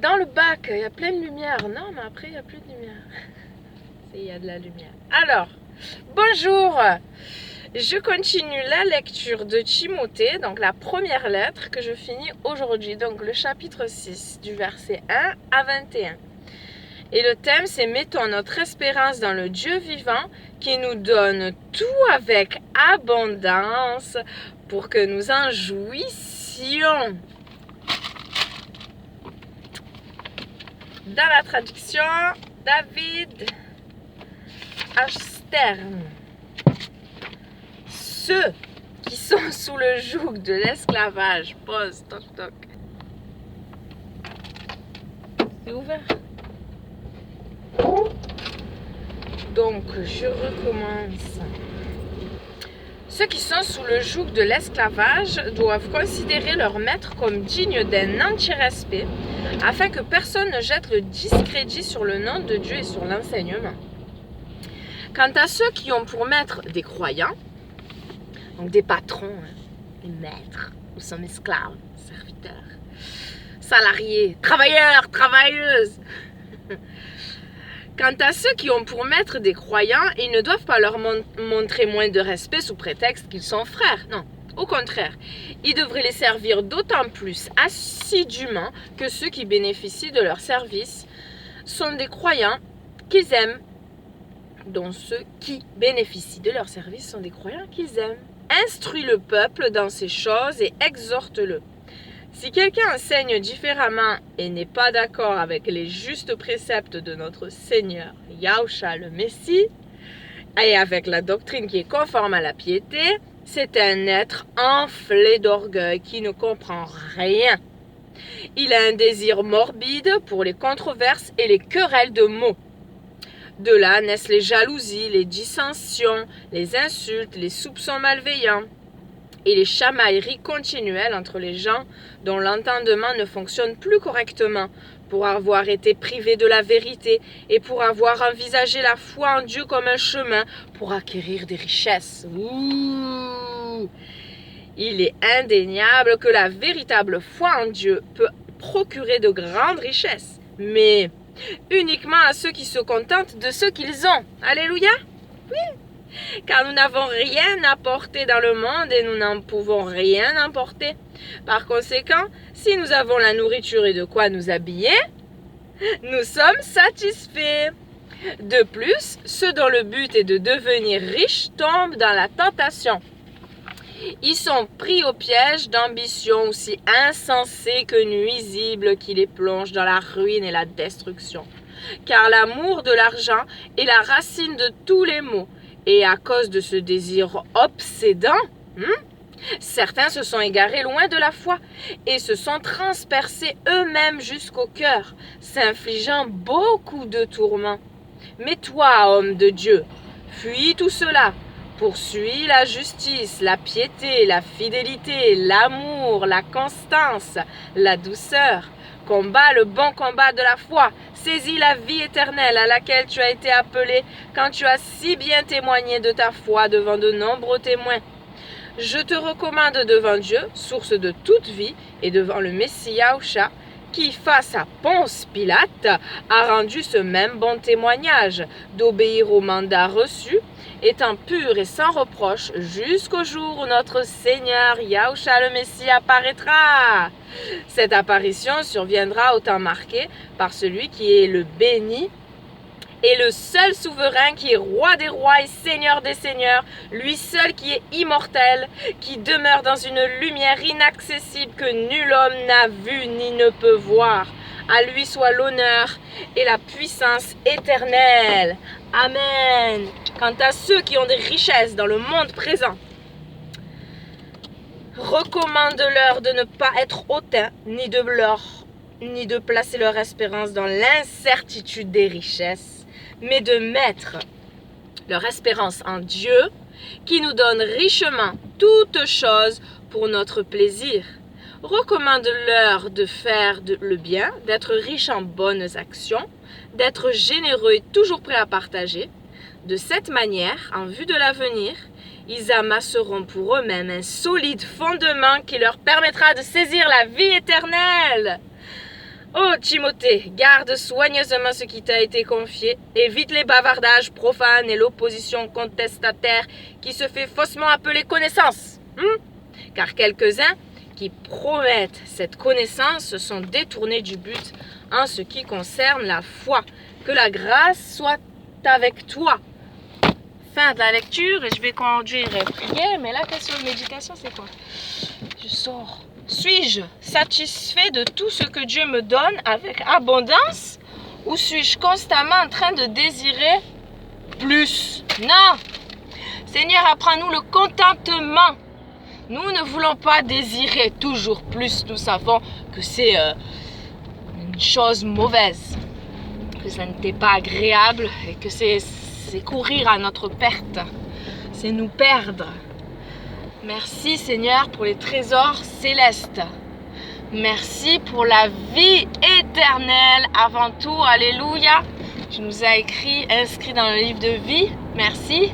Dans le bac, il y a plein de lumière. Non, mais après, il n'y a plus de lumière. Il y a de la lumière. Alors, bonjour. Je continue la lecture de Timothée, donc la première lettre que je finis aujourd'hui. Donc, le chapitre 6, du verset 1 à 21. Et le thème, c'est « Mettons notre espérance dans le Dieu vivant qui nous donne tout avec abondance pour que nous en jouissions. » Dans la traduction, David H. Stern. Ceux qui sont sous le joug de l'esclavage. Pause, toc toc. C'est ouvert. Donc, je recommence. Ceux qui sont sous le joug de l'esclavage doivent considérer leur maître comme digne d'un entier respect, afin que personne ne jette le discrédit sur le nom de Dieu et sur l'enseignement. Quant à ceux qui ont pour maître des croyants, donc des patrons, des maîtres, nous sommes esclaves, serviteurs, salariés, travailleurs, travailleuses. Quant à ceux qui ont pour maître des croyants, ils ne doivent pas leur montrer moins de respect sous prétexte qu'ils sont frères. Non, au contraire, ils devraient les servir d'autant plus assidûment que ceux qui bénéficient de leur service sont des croyants qu'ils aiment. Donc ceux qui bénéficient de leur service sont des croyants qu'ils aiment. Instruis le peuple dans ces choses et exhorte-le. Si quelqu'un enseigne différemment et n'est pas d'accord avec les justes préceptes de notre Seigneur Yahushua le Messie et avec la doctrine qui est conforme à la piété, c'est un être enflé d'orgueil qui ne comprend rien. Il a un désir morbide pour les controverses et les querelles de mots. De là naissent les jalousies, les dissensions, les insultes, les soupçons malveillants et les chamailleries continuelles entre les gens dont l'entendement ne fonctionne plus correctement pour avoir été privés de la vérité et pour avoir envisagé la foi en Dieu comme un chemin pour acquérir des richesses. Ouh! Il est indéniable que la véritable foi en Dieu peut procurer de grandes richesses, mais uniquement à ceux qui se contentent de ce qu'ils ont. Alléluia! Oui! Car nous n'avons rien apporté dans le monde et nous n'en pouvons rien emporter. Par conséquent, si nous avons la nourriture et de quoi nous habiller, nous sommes satisfaits. De plus, ceux dont le but est de devenir riches tombent dans la tentation. Ils sont pris au piège d'ambitions aussi insensées que nuisibles qui les plongent dans la ruine et la destruction. Car l'amour de l'argent est la racine de tous les maux. Et à cause de ce désir obsédant, certains se sont égarés loin de la foi et se sont transpercés eux-mêmes jusqu'au cœur, s'infligeant beaucoup de tourments. Mais toi, homme de Dieu, fuis tout cela. Poursuis la justice, la piété, la fidélité, l'amour, la constance, la douceur. Combat le bon combat de la foi. Saisis la vie éternelle à laquelle tu as été appelé quand tu as si bien témoigné de ta foi devant de nombreux témoins. Je te recommande devant Dieu, source de toute vie, et devant le Messie Yahushua, qui, face à Ponce Pilate, a rendu ce même bon témoignage, d'obéir au mandat reçu, étant pur et sans reproche jusqu'au jour où notre Seigneur Yahushua le Messie apparaîtra. Cette apparition surviendra au temps marqué par celui qui est le béni et le seul souverain qui est roi des rois et seigneur des seigneurs, lui seul qui est immortel, qui demeure dans une lumière inaccessible que nul homme n'a vue ni ne peut voir. À lui soit l'honneur et la puissance éternelle. Amen. Quant à ceux qui ont des richesses dans le monde présent, recommande-leur de ne pas être hautains, ni de placer leur espérance dans l'incertitude des richesses, mais de mettre leur espérance en Dieu, qui nous donne richement toutes choses pour notre plaisir. Recommande-leur de faire le bien, d'être riches en bonnes actions, d'être généreux et toujours prêts à partager. De cette manière, en vue de l'avenir, ils amasseront pour eux-mêmes un solide fondement qui leur permettra de saisir la vie éternelle. Ô Timothée, garde soigneusement ce qui t'a été confié, évite les bavardages profanes et l'opposition contestataire qui se fait faussement appeler connaissance. Car quelques-uns qui promettent cette connaissance se sont détournés du but en ce qui concerne la foi. Que la grâce soit avec toi. Fin de la lecture, et je vais conduire et prier, mais la question de méditation, c'est quoi? Je sors. Suis-je satisfait de tout ce que Dieu me donne avec abondance, ou suis-je constamment en train de désirer plus? Non! Seigneur, apprends-nous le contentement. Nous ne voulons pas désirer toujours plus. Nous savons que c'est une chose mauvaise, que ça n'était pas agréable et que c'est courir à notre perte, c'est nous perdre. Merci Seigneur pour les trésors célestes. Merci pour la vie éternelle avant tout. Alléluia. Tu nous as inscrit dans le livre de vie. Merci.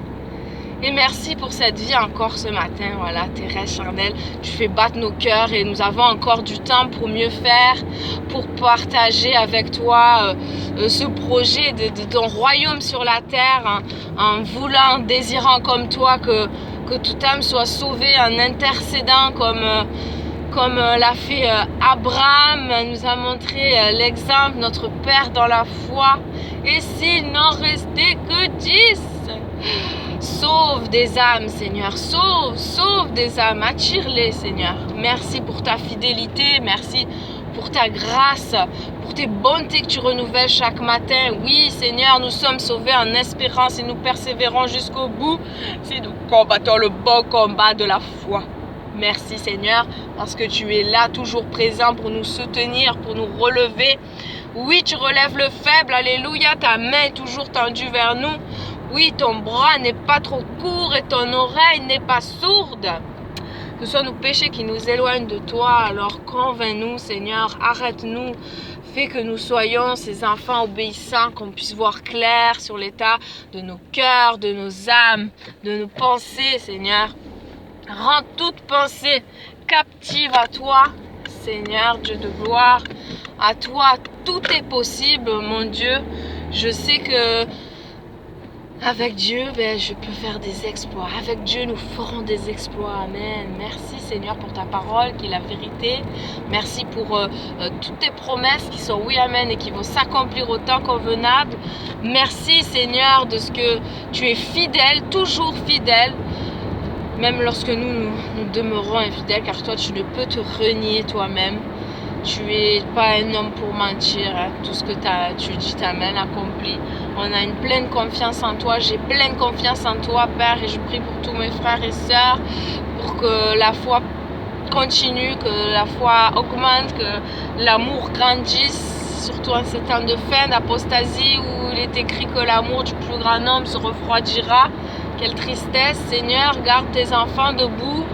Et merci pour cette vie encore ce matin. Voilà, Thérèse charnelle, tu fais battre nos cœurs et nous avons encore du temps pour mieux faire, pour partager avec toi ce projet de ton royaume sur la terre, en voulant, en désirant comme toi que toute âme soit sauvée, en intercédant comme l'a fait Abraham, nous a montré l'exemple, notre Père dans la foi. Et s'il n'en restait que 10, sauve des âmes, Seigneur, sauve des âmes, attire-les, Seigneur. Merci pour ta fidélité, merci pour ta grâce, pour tes bontés que tu renouvelles chaque matin. Oui, Seigneur, nous sommes sauvés en espérance et nous persévérons jusqu'au bout si nous combattons le bon combat de la foi. Merci, Seigneur, parce que tu es là, toujours présent pour nous soutenir, pour nous relever. Oui, tu relèves le faible, alléluia, ta main est toujours tendue vers nous. Oui, ton bras n'est pas trop court et ton oreille n'est pas sourde. Que ce soit nos péchés qui nous éloignent de toi, alors convainc-nous, Seigneur, arrête-nous. Fais que nous soyons ces enfants obéissants, qu'on puisse voir clair sur l'état de nos cœurs, de nos âmes, de nos pensées, Seigneur. Rends toute pensée captive à toi, Seigneur, Dieu de gloire. À toi, tout est possible, mon Dieu. Je sais que avec Dieu, je peux faire des exploits. Avec Dieu, nous ferons des exploits. Amen. Merci Seigneur pour ta parole qui est la vérité. Merci pour toutes tes promesses qui sont oui, amen, et qui vont s'accomplir au temps convenable. Merci Seigneur de ce que tu es fidèle, toujours fidèle. Même lorsque nous demeurons infidèles, car toi, tu ne peux te renier toi-même. Tu n'es pas un homme pour mentir. Hein. Tout ce que tu dis, ta main accompli. On a une pleine confiance en toi. J'ai pleine confiance en toi, Père. Et je prie pour tous mes frères et sœurs, pour que la foi continue, que la foi augmente, que l'amour grandisse, surtout en ces temps de fin, d'apostasie, où il est écrit que l'amour du plus grand nombre se refroidira. Quelle tristesse, Seigneur, garde tes enfants debout,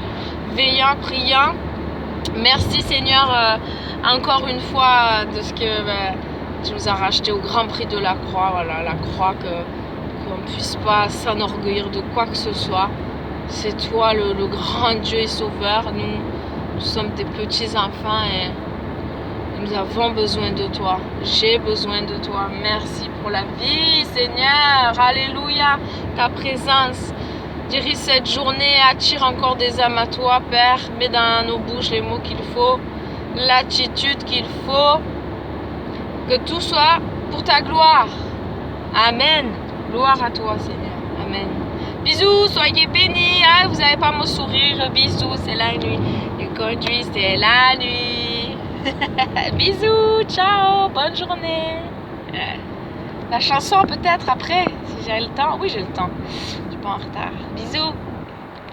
veillant, priant. Merci, Seigneur, encore une fois, de ce que tu nous as racheté au grand prix de la croix. Voilà, la croix, qu'on ne puisse pas s'enorgueillir de quoi que ce soit. C'est toi, le grand Dieu et Sauveur. Nous sommes tes petits enfants et nous avons besoin de toi. J'ai besoin de toi. Merci pour la vie, Seigneur. Alléluia. Ta présence. Dirige cette journée. Attire encore des âmes à toi, Père. Mets dans nos bouches les mots qu'il faut. L'attitude qu'il faut. Que tout soit pour ta gloire. Amen. Gloire à toi, Seigneur. Amen. Bisous. Soyez bénis. Ah, vous n'avez pas mon sourire. Bisous. C'est la nuit. Le conduit, c'est la nuit. Bisous, ciao, bonne journée. La chanson peut-être après, si j'ai le temps. Oui, j'ai le temps. Je suis pas en retard. Bisous.